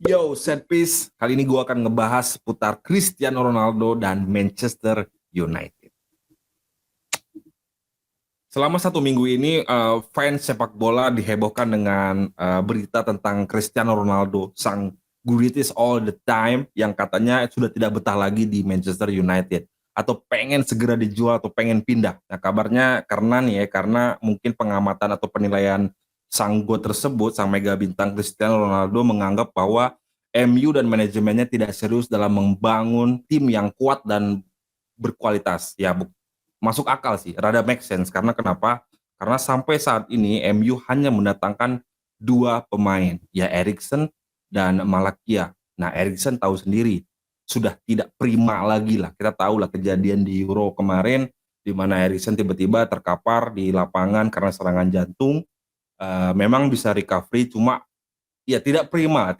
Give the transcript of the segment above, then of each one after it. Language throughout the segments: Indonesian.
Yo, set piece. Kali ini gue akan ngebahas seputar Cristiano Ronaldo dan Manchester United. Selama 1 minggu ini, fans sepak bola dihebohkan dengan berita tentang Cristiano Ronaldo, sang greatest all the time, yang katanya sudah tidak betah lagi di Manchester United atau pengen segera dijual atau pengen pindah. Nah, kabarnya karena mungkin pengamatan atau penilaian sang GOAT tersebut, sang mega bintang Cristiano Ronaldo menganggap bahwa MU dan manajemennya tidak serius dalam membangun tim yang kuat dan berkualitas. Ya, masuk akal sih, rada make sense. Karena kenapa? Karena sampai saat ini MU hanya mendatangkan dua pemain, ya Eriksen dan Malakia. Nah, Eriksen tahu sendiri, sudah tidak prima lagi lah. Kita tahu lah kejadian di Euro kemarin, di mana Eriksen tiba-tiba terkapar di lapangan karena serangan jantung. Memang bisa recovery, cuma ya tidak prima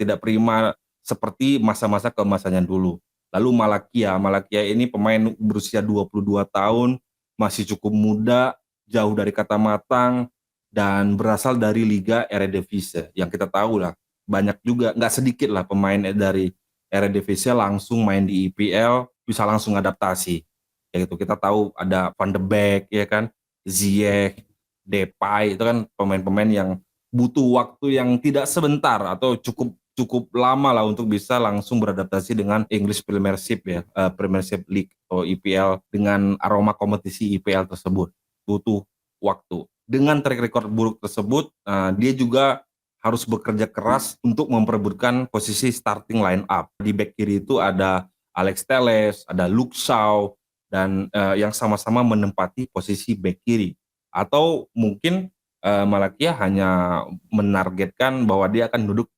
seperti masa-masa keemasannya dulu. Lalu Malakia ini pemain berusia 22 tahun, masih cukup muda, jauh dari kata matang, dan berasal dari Liga Eredivisie. Yang kita tahu lah, banyak juga, nggak sedikit lah pemain dari Eredivisie langsung main di IPL, bisa langsung adaptasi. Ya gitu, kita tahu ada Van de Beek, ya kan, Ziyech, Depay, itu kan pemain-pemain yang butuh waktu yang tidak sebentar atau cukup cukup lama lah untuk bisa langsung beradaptasi dengan English Premiership ya, Premiership League atau EPL dengan aroma kompetisi EPL tersebut. Butuh waktu. Dengan track record buruk tersebut, dia juga harus bekerja keras untuk memperebutkan posisi starting line up. Di back kiri itu ada Alex Telles, ada Luke Shaw, dan yang sama-sama menempati posisi back kiri. Atau mungkin Malakia hanya menargetkan bahwa dia akan duduk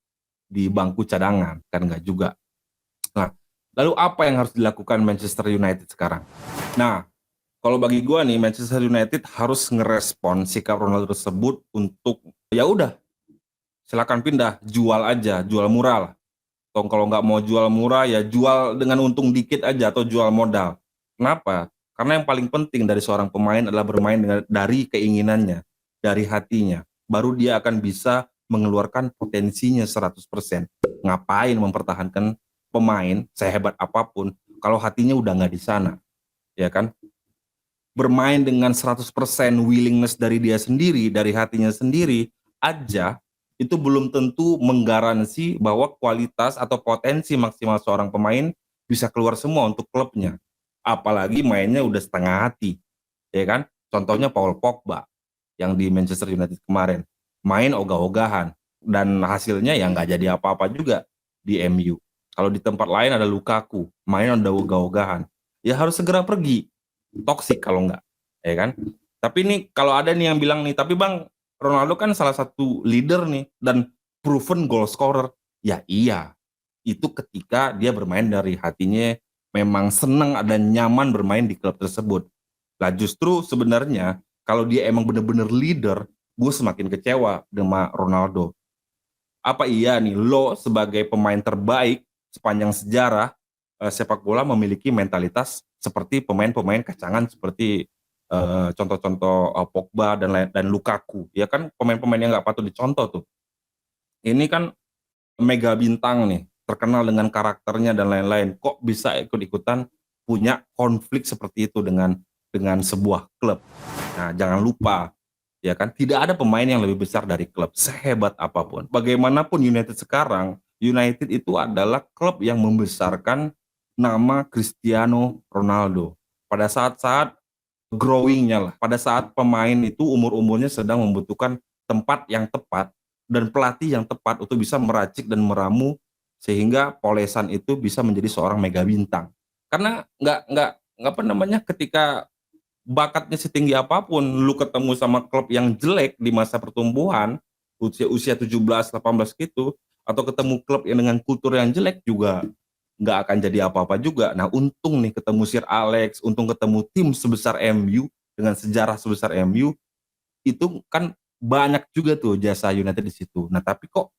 di bangku cadangan, kan nggak juga. Nah, lalu apa yang harus dilakukan Manchester United sekarang? Nah, kalau bagi gue nih, Manchester United harus ngerespon sikap Ronaldo tersebut untuk ya udah silakan pindah, jual aja, jual murah lah. Atau kalau nggak mau jual murah ya jual dengan untung dikit aja atau jual modal. Kenapa? Karena yang paling penting dari seorang pemain adalah bermain dari keinginannya, dari hatinya. Baru dia akan bisa mengeluarkan potensinya 100%. Ngapain mempertahankan pemain sehebat apapun kalau hatinya udah nggak di sana, ya kan? Bermain dengan 100% willingness dari dia sendiri, dari hatinya sendiri aja, itu belum tentu menggaransi bahwa kualitas atau potensi maksimal seorang pemain bisa keluar semua untuk klubnya. Apalagi mainnya udah setengah hati, ya kan? Contohnya Paul Pogba yang di Manchester United kemarin, main ogah-ogahan dan hasilnya ya nggak jadi apa-apa juga di MU. Kalau di tempat lain ada Lukaku, main udah ogah-ogahan, ya harus segera pergi, toksik kalau nggak, ya kan? Tapi nih kalau ada nih yang bilang nih, tapi bang Ronaldo kan salah satu leader nih dan proven goal scorer. Ya iya, itu ketika dia bermain dari hatinya, memang senang dan nyaman bermain di klub tersebut. Lah justru sebenarnya kalau dia emang bener-bener leader, gue semakin kecewa dengan Ronaldo. Apa iya nih lo sebagai pemain terbaik sepanjang sejarah sepak bola memiliki mentalitas seperti pemain-pemain kacangan seperti contoh-contoh Pogba dan Lukaku, ya kan pemain-pemain yang nggak patut dicontoh tuh. Ini kan mega bintang nih, terkenal dengan karakternya dan lain-lain. Kok bisa ikut-ikutan punya konflik seperti itu dengan sebuah klub? Nah, jangan lupa, ya kan, tidak ada pemain yang lebih besar dari klub, sehebat apapun. Bagaimanapun United sekarang, United itu adalah klub yang membesarkan nama Cristiano Ronaldo. Pada saat-saat growing-nya lah, pada saat pemain itu umur-umurnya sedang membutuhkan tempat yang tepat dan pelatih yang tepat untuk bisa meracik dan meramu sehingga Polesan itu bisa menjadi seorang mega bintang. Karena nggak apa namanya, ketika bakatnya setinggi apapun, lu ketemu sama klub yang jelek di masa pertumbuhan, usia 17, 18 gitu, atau ketemu klub yang dengan kultur yang jelek juga nggak akan jadi apa-apa juga. Nah, untung nih ketemu Sir Alex, untung ketemu tim sebesar MU, dengan sejarah sebesar MU, itu kan banyak juga tuh jasa United di situ. Nah, tapi kok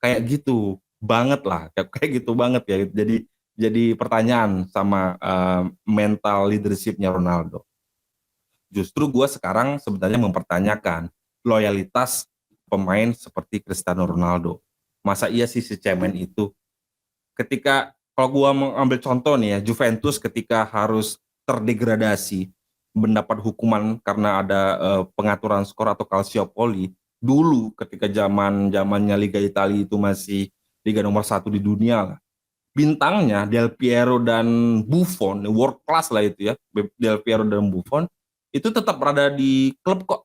kayak gitu banget lah, kayak gitu banget ya. Jadi pertanyaan sama mental leadershipnya Ronaldo. Justru gue sekarang sebenarnya mempertanyakan loyalitas pemain seperti Cristiano Ronaldo. Masa iya sih si cemen itu? Ketika kalau gua mengambil contoh nih ya, Juventus ketika harus terdegradasi, mendapat hukuman karena ada pengaturan skor atau calciopoli, dulu ketika zamannya Liga Italia itu masih liga nomor satu di dunia lah. Bintangnya Del Piero dan Buffon, world class lah itu ya, Del Piero dan Buffon itu tetap berada di klub kok.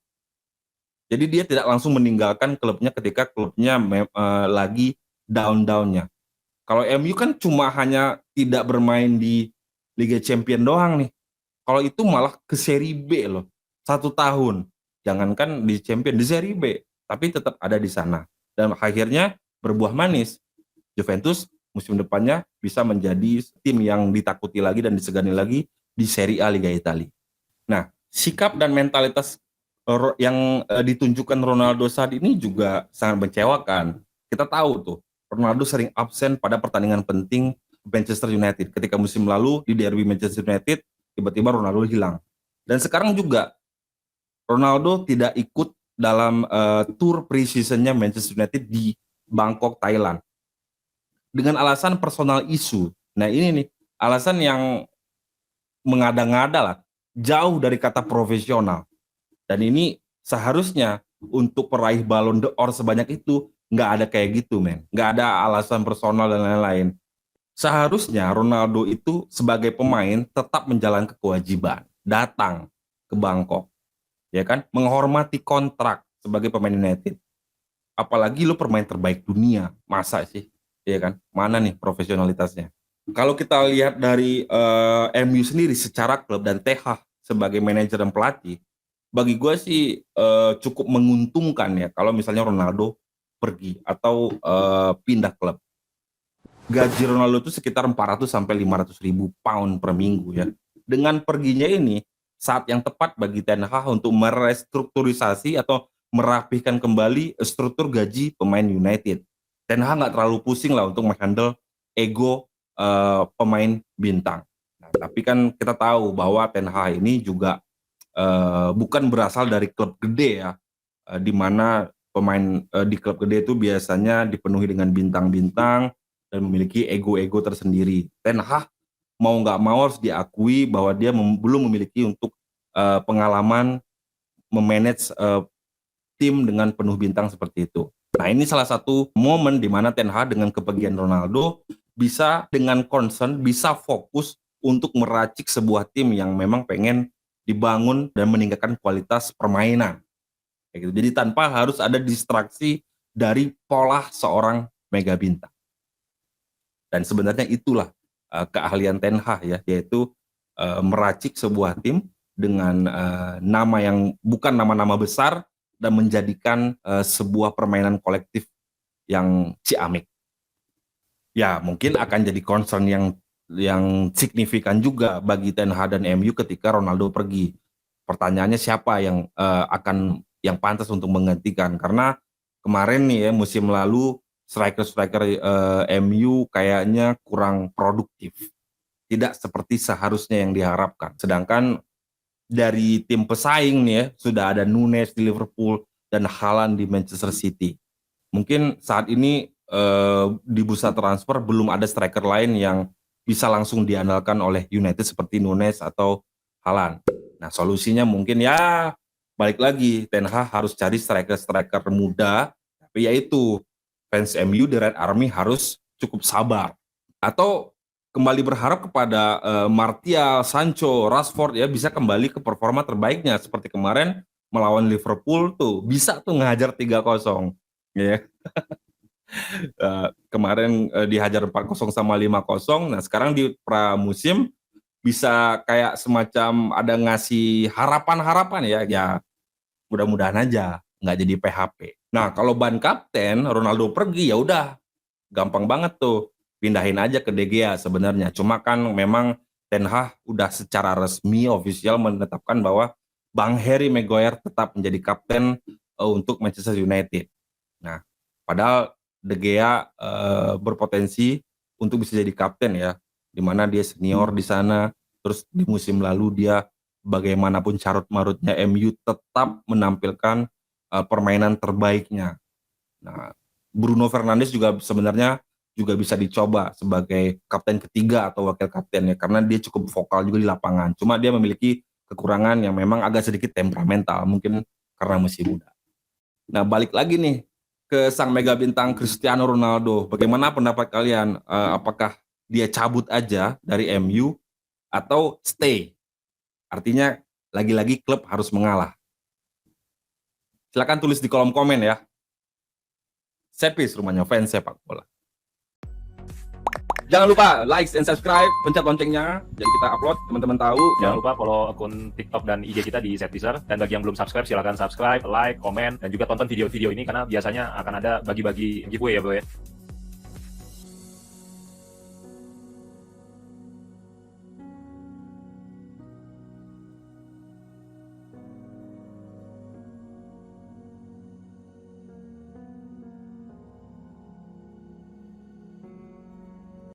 Jadi dia tidak langsung meninggalkan klubnya ketika klubnya lagi down-downnya. Kalau MU kan cuma hanya tidak bermain di Liga Champion doang nih. Kalau itu malah ke Serie B loh. 1 tahun. Jangankan di Champion, di Serie B. Tapi tetap ada di sana. Dan akhirnya berbuah manis. Juventus musim depannya bisa menjadi tim yang ditakuti lagi dan disegani lagi di Serie A Liga Italia. Nah, sikap dan mentalitas yang ditunjukkan Ronaldo saat ini juga sangat mengecewakan. Kita tahu tuh, Ronaldo sering absen pada pertandingan penting Manchester United. Ketika musim lalu di derby Manchester United, tiba-tiba Ronaldo hilang. Dan sekarang juga Ronaldo tidak ikut dalam tour pre-seasonnya Manchester United di Bangkok, Thailand. Dengan alasan personal isu. Nah ini nih, alasan yang mengada-ngada lah, jauh dari kata profesional. Dan ini seharusnya untuk peraih Ballon d'Or sebanyak itu, nggak ada kayak gitu, men. Nggak ada alasan personal dan lain-lain. Seharusnya Ronaldo itu sebagai pemain tetap menjalankan kewajiban, datang ke Bangkok, ya kan, menghormati kontrak sebagai pemain United. Apalagi lo pemain terbaik dunia, masa sih, ya kan? Mana nih profesionalitasnya? Kalau kita lihat dari MU sendiri secara klub dan TH sebagai manajer dan pelatih, bagi gue sih cukup menguntungkan ya kalau misalnya Ronaldo pergi atau pindah klub. Gaji Ronaldo itu sekitar 400 sampai 500 ribu pound per minggu ya. Dengan perginya ini, saat yang tepat bagi Ten Hag untuk merestrukturisasi atau merapihkan kembali struktur gaji pemain United. Ten Hag nggak terlalu pusing lah untuk menghandle ego pemain bintang. Nah, tapi kan kita tahu bahwa Ten Hag ini juga bukan berasal dari klub gede ya, di mana pemain di klub gede itu biasanya dipenuhi dengan bintang-bintang dan memiliki ego-ego tersendiri. Ten Hag mau nggak mau harus diakui bahwa dia belum memiliki untuk pengalaman memanage tim dengan penuh bintang seperti itu. Nah ini salah satu momen di mana Ten Hag dengan kepergian Ronaldo bisa dengan concern, bisa fokus untuk meracik sebuah tim yang memang pengen dibangun dan meningkatkan kualitas permainan. Kayak gitu. Jadi tanpa harus ada distraksi dari pola seorang mega bintang. Dan sebenarnya itulah keahlian Ten Hag ya, yaitu meracik sebuah tim dengan nama yang bukan nama-nama besar dan menjadikan sebuah permainan kolektif yang ciamik. Ya mungkin akan jadi concern yang signifikan juga bagi Ten Hag dan MU ketika Ronaldo pergi. Pertanyaannya siapa yang yang pantas untuk menggantikan? Karena kemarin nih ya musim lalu striker-striker MU kayaknya kurang produktif. Tidak seperti seharusnya yang diharapkan. Sedangkan dari tim pesaing nih ya, sudah ada Nunes di Liverpool dan Haaland di Manchester City. Mungkin saat ini di bursa transfer belum ada striker lain yang bisa langsung diandalkan oleh United seperti Nunes atau Haaland. Nah solusinya mungkin ya balik lagi, Ten Hag harus cari striker-striker muda, tapi yaitu fans MU di Red Army harus cukup sabar. Atau kembali berharap kepada Martial, Sancho, Rashford ya bisa kembali ke performa terbaiknya seperti kemarin melawan Liverpool tuh bisa tuh ngehajar 3-0 ya. Kemarin dihajar 4-0 sama 5-0. Nah, sekarang di pramusim bisa kayak semacam ada ngasih harapan-harapan ya. Ya mudah-mudahan aja nggak jadi PHP. Nah, kalau ban kapten Ronaldo pergi ya udah gampang banget tuh. Pindahin aja ke De Gea sebenarnya. Cuma kan memang Ten Hag udah secara resmi official menetapkan bahwa Bang Harry Maguire tetap menjadi kapten untuk Manchester United. Nah, padahal De Gea berpotensi untuk bisa jadi kapten ya, di mana dia senior di sana. Terus di musim lalu dia bagaimanapun carut marutnya MU tetap menampilkan permainan terbaiknya. Nah, Bruno Fernandes juga sebenarnya juga bisa dicoba sebagai kapten ketiga atau wakil kapten ya, karena dia cukup vokal juga di lapangan. Cuma dia memiliki kekurangan yang memang agak sedikit temperamental, mungkin karena masih muda. Nah, balik lagi nih ke sang mega bintang Cristiano Ronaldo. Bagaimana pendapat kalian? Apakah dia cabut aja dari MU atau stay? Artinya lagi-lagi klub harus mengalah. Silakan tulis di kolom komen ya. Sepis rumahnya fans sepak bola. Jangan lupa like and subscribe, pencet loncengnya, jadi kita upload, teman-teman tahu. Jangan lupa follow akun TikTok dan IG kita di Setpiser. Dan bagi yang belum subscribe, silakan subscribe, like, komen, dan juga tonton video-video ini karena biasanya akan ada bagi-bagi giveaway ya bro ya.